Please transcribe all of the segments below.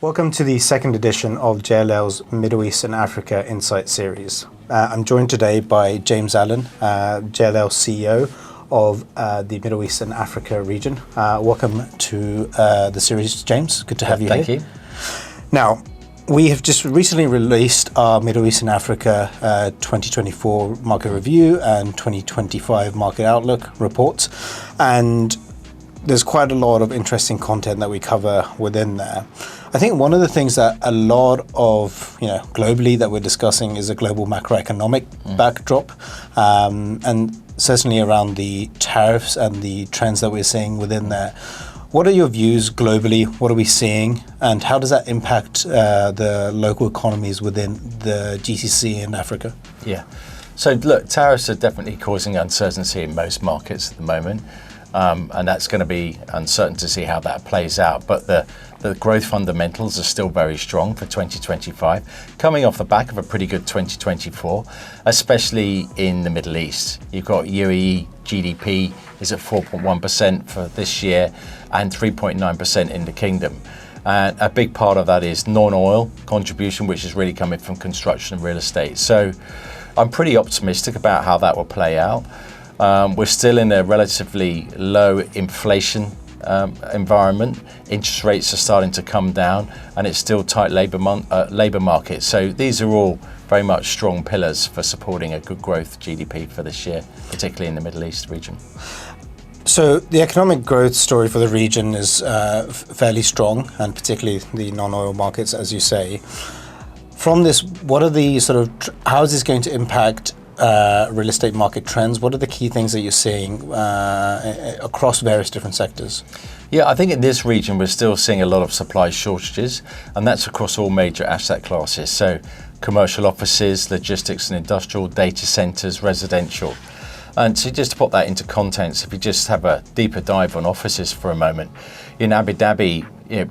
Welcome to the second edition of JLL's Middle East and Africa Insights series. I'm joined today by James Allan, JLL CEO of the Middle East and Africa region. Welcome to the series, James. Good to have you here. Thank you. Now, we have just recently released our Middle East and Africa 2024 market review and 2025 market outlook reports. And there's quite a lot of interesting content that we cover within there. I think one of the things that a lot of, globally that we're discussing is a global macroeconomic backdrop, and certainly around the tariffs and the trends that we're seeing within there. What are your views globally? What are we seeing? And how does that impact the local economies within the GCC in Africa? Yeah. So look, tariffs are definitely causing uncertainty in most markets at the moment. And that's going to be uncertain to see how that plays out. But the growth fundamentals are still very strong for 2025, coming off the back of a pretty good 2024, especially in the Middle East. You've got UAE GDP is at 4.1% for this year and 3.9% in the Kingdom. And a big part of that is non-oil contribution, which is really coming from construction and real estate. So I'm pretty optimistic about how that will play out. We're still in a relatively low inflation environment. Interest rates are starting to come down, and it's still tight labour market. So these are all very much strong pillars for supporting a good growth GDP for this year, particularly in the Middle East region. So the economic growth story for the region is fairly strong, and particularly the non-oil markets, as you say. From this, what are the how is this going to impact real estate market trends? What are the key things that you're seeing across various different sectors? Yeah, I think in this region we're still seeing a lot of supply shortages, and that's across all major asset classes. So commercial offices, logistics and industrial, data centres, residential. And so just to put that into context, if you just have a deeper dive on offices for a moment, in Abu Dhabi,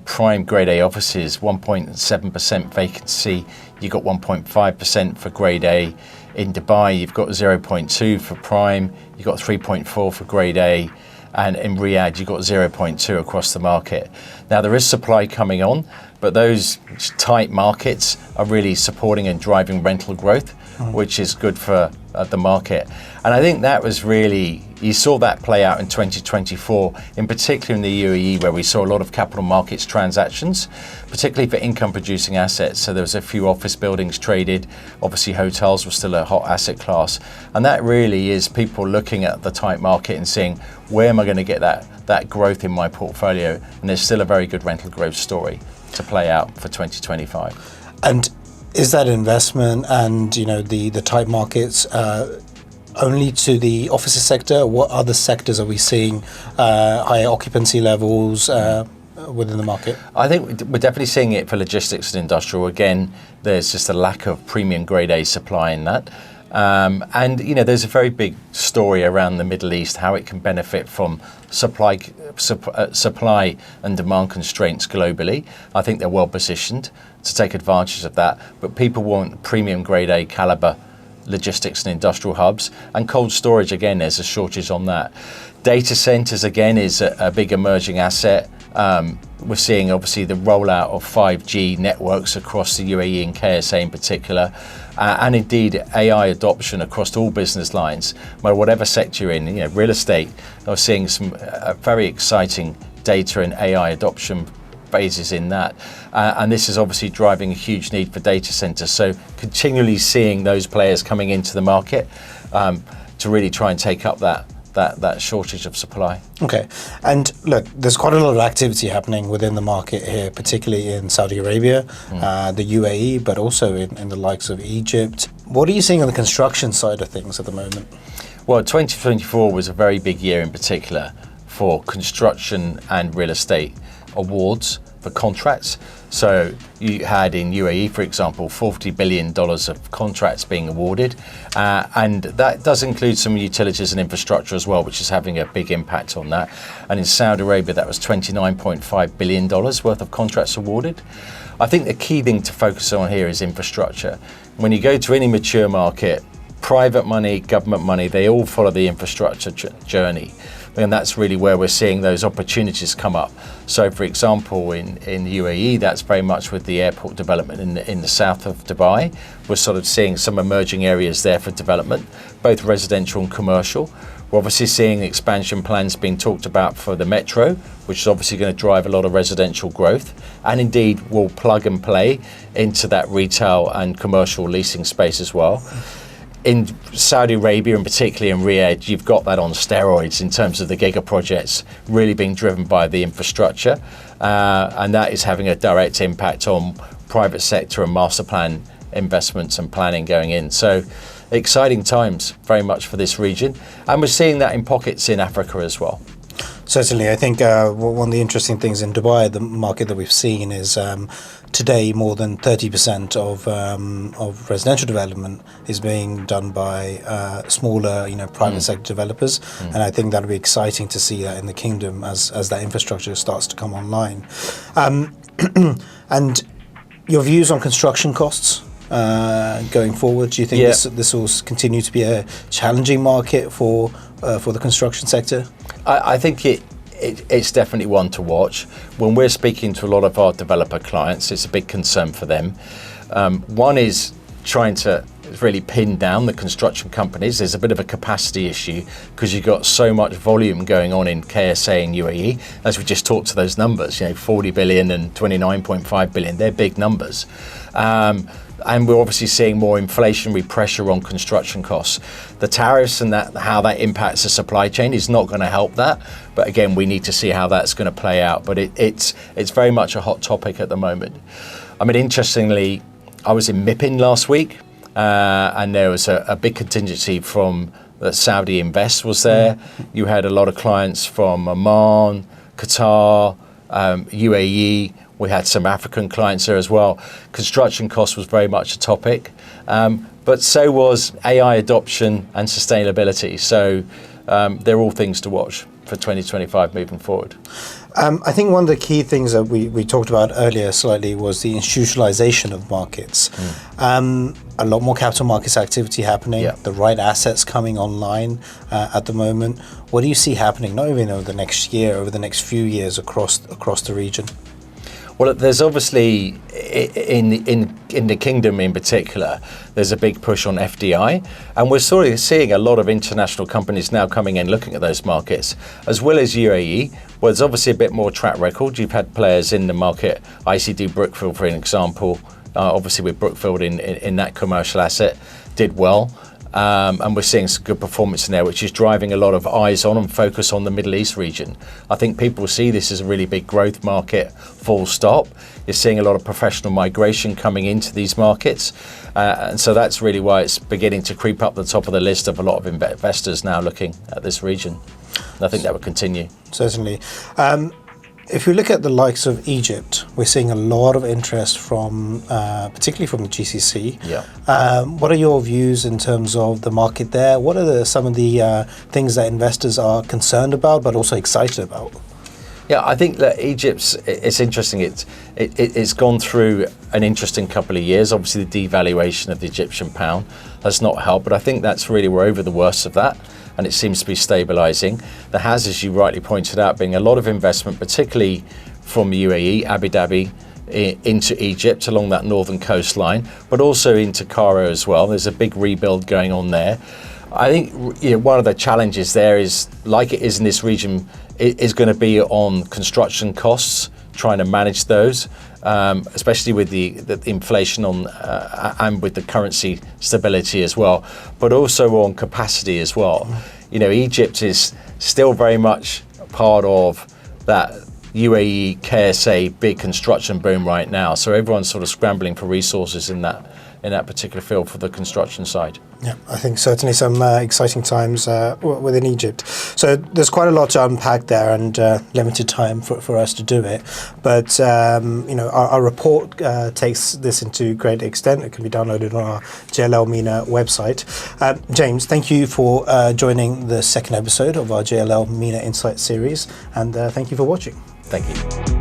prime grade A offices, 1.7% vacancy, you've got 1.5% for grade A. In Dubai, you've got 0.2 for prime, you've got 3.4 for grade A, and in Riyadh, you've got 0.2 across the market. Now, there is supply coming on, but those tight markets are really supporting and driving rental growth, which is good for the market. And I think that was really, you saw that play out in 2024, in particular in the UAE, where we saw a lot of capital markets transactions, particularly for income producing assets. So there was a few office buildings traded. Obviously hotels were still a hot asset class. And that really is people looking at the tight market and seeing, where am I going to get that growth in my portfolio? And there's still a very good rental growth story to play out for 2025. And is that investment and the tight markets only to the offices sector? What other sectors are we seeing higher occupancy levels within the market? I think we're definitely seeing it for logistics and industrial. Again, there's just a lack of premium grade A supply in that. And there's a very big story around the Middle East, how it can benefit from supply and demand constraints globally. I think they're well positioned to take advantage of that, but people want premium grade A caliber logistics and industrial hubs, and cold storage, again, there's a shortage on that. Data centers, again, is a big emerging asset. We're seeing obviously the rollout of 5G networks across the UAE and KSA in particular, and indeed AI adoption across all business lines, whatever sector you're in. Real estate, we're seeing some very exciting data and AI adoption phases in that, and this is obviously driving a huge need for data centers. So continually seeing those players coming into the market to really try and take up that shortage of supply. Okay, and look, there's quite a lot of activity happening within the market here, particularly in Saudi Arabia, the UAE, but also in the likes of Egypt. What are you seeing on the construction side of things at the moment? Well, 2024 was a very big year in particular for construction and real estate awards for contracts. So you had in UAE, for example, $40 billion of contracts being awarded. And that does include some utilities and infrastructure as well, which is having a big impact on that. And in Saudi Arabia, that was $29.5 billion worth of contracts awarded. I think the key thing to focus on here is infrastructure. When you go to any mature market, private money, government money, they all follow the infrastructure journey. And that's really where we're seeing those opportunities come up. So for example, in the UAE, that's very much with the airport development in the south of Dubai. We're sort of seeing some emerging areas there for development, both residential and commercial. We're obviously seeing expansion plans being talked about for the metro, which is obviously going to drive a lot of residential growth, and indeed will plug and play into that retail and commercial leasing space as well. In Saudi Arabia, and particularly in Riyadh, you've got that on steroids in terms of the giga projects really being driven by the infrastructure, and that is having a direct impact on private sector and master plan investments and planning going in. So exciting times very much for this region, and we're seeing that in pockets in Africa as well. Certainly, I think one of the interesting things in Dubai, the market that we've seen, is today more than 30% of residential development is being done by smaller, private sector developers, and I think that'll be exciting to see that in the kingdom as that infrastructure starts to come online. And your views on construction costs going forward? Do you think this will continue to be a challenging market for the construction sector? I think it's definitely one to watch. When we're speaking to a lot of our developer clients, it's a big concern for them. One is trying to really pin down the construction companies. There's a bit of a capacity issue because you've got so much volume going on in KSA and UAE. As we just talked to those numbers, 40 billion and 29.5 billion, they're big numbers. And we're obviously seeing more inflationary pressure on construction costs. The tariffs and how that impacts the supply chain is not going to help that. But again, we need to see how that's going to play out. But it's very much a hot topic at the moment. I mean, interestingly, I was in MIPIM last week, and there was a big contingency from the Saudi Invest was there. You had a lot of clients from Oman, Qatar, UAE. We had some African clients there as well. Construction cost was very much a topic, but so was AI adoption and sustainability. So they're all things to watch for 2025 moving forward. I think one of the key things that we talked about earlier slightly was the institutionalization of markets. A lot more capital markets activity happening, the right assets coming online at the moment. What do you see happening, not even over the next year, over the next few years across the region? Well, there's obviously, in the kingdom in particular, there's a big push on FDI, and we're sort of seeing a lot of international companies now coming in looking at those markets, as well as UAE, where there's obviously a bit more track record. You've had players in the market, ICD Brookfield, for an example, obviously with Brookfield in that commercial asset, did well. And we're seeing some good performance in there, which is driving a lot of eyes on and focus on the Middle East region. I think people see this as a really big growth market, full stop. You're seeing a lot of professional migration coming into these markets. And so that's really why it's beginning to creep up the top of the list of a lot of investors now looking at this region. And I think that will continue. Certainly. If you look at the likes of Egypt, we're seeing a lot of interest from, particularly from the GCC. What are your views in terms of the market there? What are some of the things that investors are concerned about, but also excited about? Yeah, I think that it's interesting. It's gone through an interesting couple of years. Obviously, the devaluation of the Egyptian pound has not helped, but I think that's really, we're over the worst of that, and it seems to be stabilizing. There has, as you rightly pointed out, been a lot of investment, particularly from UAE, Abu Dhabi, into Egypt along that northern coastline, but also into Cairo as well. There's a big rebuild going on there. I think one of the challenges there is, like it is in this region, it is going to be on construction costs, trying to manage those, especially with the inflation on and with the currency stability as well, but also on capacity as well. Egypt is still very much part of that UAE KSA big construction boom right now. So everyone's sort of scrambling for resources in that particular field for the construction side. Yeah, I think certainly some exciting times within Egypt. So there's quite a lot to unpack there, and limited time for us to do it. But our report takes this into great extent. It can be downloaded on our JLL MEA website. James, thank you for joining the second episode of our JLL MEA Insights series, and thank you for watching. Thank you.